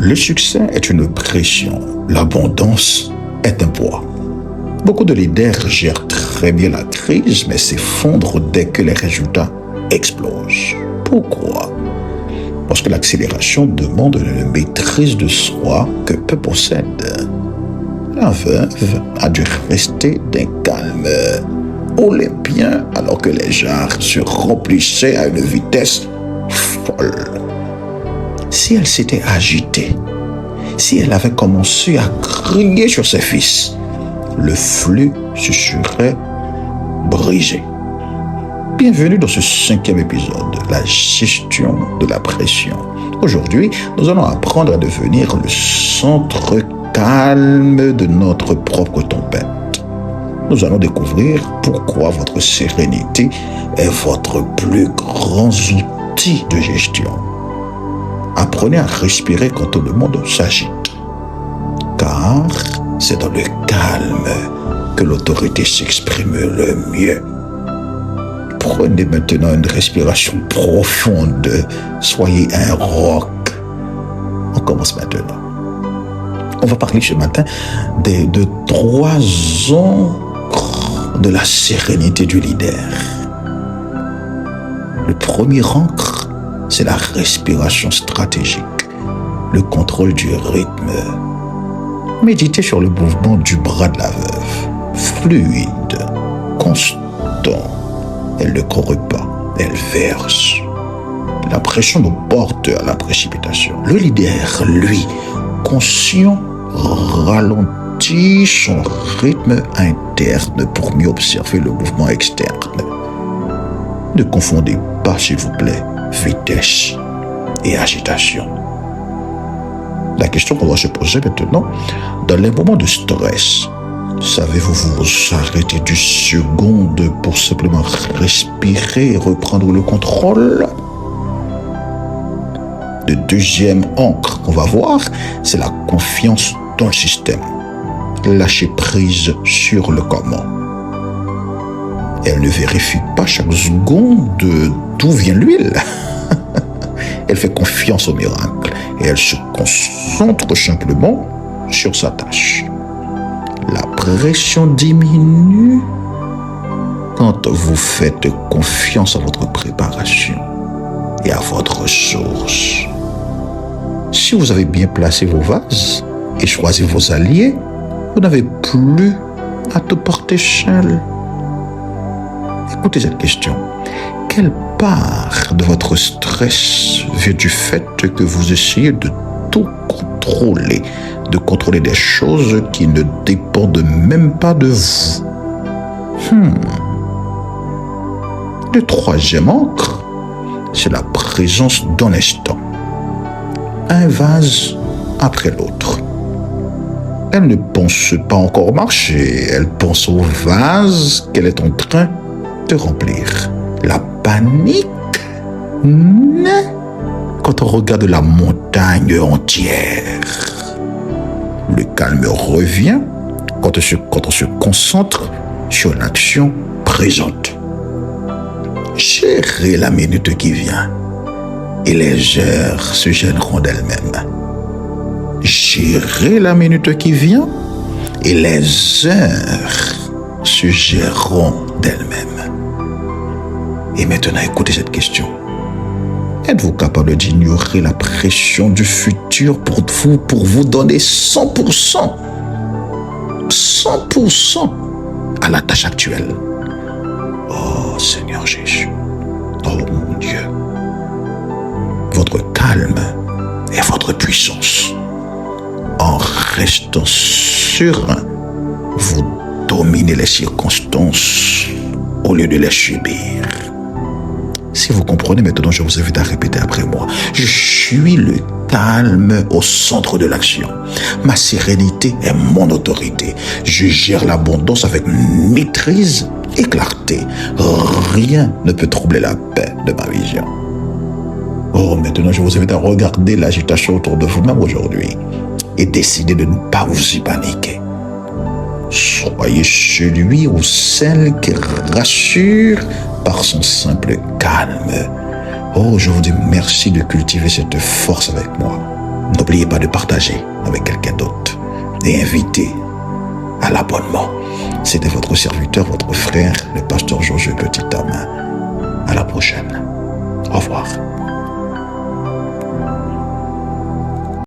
Le succès est une pression, l'abondance est un poids. Beaucoup de leaders gèrent très bien la crise, mais s'effondrent dès que les résultats explosent. Pourquoi? Parce que l'accélération demande une maîtrise de soi que peu possèdent. La veuve a dû rester d'un calme olympien alors que les jarres se remplissaient à une vitesse folle. Si elle s'était agitée, si elle avait commencé à crier sur ses fils, le flux se serait brisé. Bienvenue dans ce 5e épisode, la gestion de la pression. Aujourd'hui, nous allons apprendre à devenir le centre calme de notre propre tempête. Nous allons découvrir pourquoi votre sérénité est votre plus grand outil de gestion. Apprenez à respirer quand tout le monde s'agite, car c'est dans le calme que l'autorité s'exprime le mieux. Prenez maintenant une respiration profonde, soyez un roc. On commence maintenant. On va parler ce matin de 3 ancres de la sérénité du leader. Le premier ancre, c'est la respiration stratégique, le contrôle du rythme. Méditez sur le mouvement du bras de la veuve, fluide, constant. Elle ne court pas, elle verse. La pression nous porte à la précipitation. Le leader, lui, conscient, ralentit son rythme interne pour mieux observer le mouvement externe. Ne confondez pas, s'il vous plaît, vitesse et agitation. La question qu'on doit se poser maintenant, dans les moments de stress, savez-vous vous arrêter du seconde pour simplement respirer et reprendre le contrôle? Le deuxième ancre qu'on va voir, c'est la confiance dans le système. Lâcher prise sur le comment. Elle ne vérifie pas chaque seconde d'où vient l'huile. Elle fait confiance au miracle et elle se concentre simplement sur sa tâche. La pression diminue quand vous faites confiance à votre préparation et à votre source. Si vous avez bien placé vos vases et choisi vos alliés, vous n'avez plus à tout porter seul. Écoutez cette question. Quelle part de votre stress vient du fait que vous essayez de tout contrôler, de contrôler des choses qui ne dépendent même pas de vous? Le troisième ancre, c'est la présence dans l'instant. Un vase après l'autre. Elle ne pense pas encore marcher, elle pense au vase qu'elle est en train de remplir. La panique naît quand on regarde la montagne entière. Le calme revient quand on se concentre sur l'action présente. Gérez la minute qui vient et les heures se gêneront d'elles-mêmes. Gérez la minute qui vient et les heures se géreront d'elles-mêmes. Et maintenant, écoutez cette question. Êtes-vous capable d'ignorer la pression du futur pour vous donner 100% à la tâche actuelle? Oh Seigneur Jésus, oh mon Dieu, votre calme et votre puissance, en restant serein, vous dominez les circonstances au lieu de les subir. Si vous comprenez maintenant, je vous invite à répéter après moi. Je suis le calme au centre de l'action. Ma sérénité est mon autorité. Je gère l'abondance avec maîtrise et clarté. Rien ne peut troubler la paix de ma vision. Oh, maintenant, je vous invite à regarder l'agitation autour de vous-même aujourd'hui et décider de ne pas vous y paniquer. Soyez celui ou celle qui rassure par son simple calme. Oh, je vous dis merci de cultiver cette force avec moi. N'oubliez pas de partager avec quelqu'un d'autre et inviter à l'abonnement. C'était votre serviteur, votre frère, le pasteur Josué Petit-Homme. À la prochaine. Au revoir.